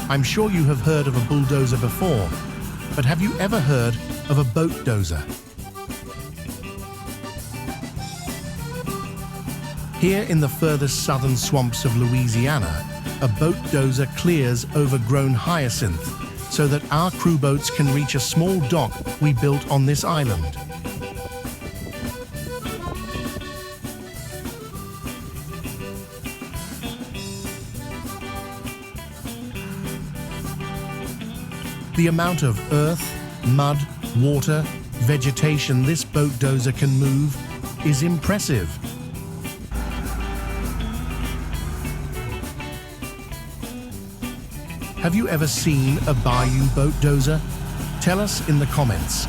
I'm sure you have heard of a bulldozer before, but have you ever heard of a boat dozer? Here in the furthest southern swamps of Louisiana, a boat dozer clears overgrown hyacinth so that our crew boats can reach a small dock we built on this island. The amount of earth, mud, water, vegetation this boat dozer can move is impressive. Have you ever seen a bayou boat dozer? Tell us in the comments.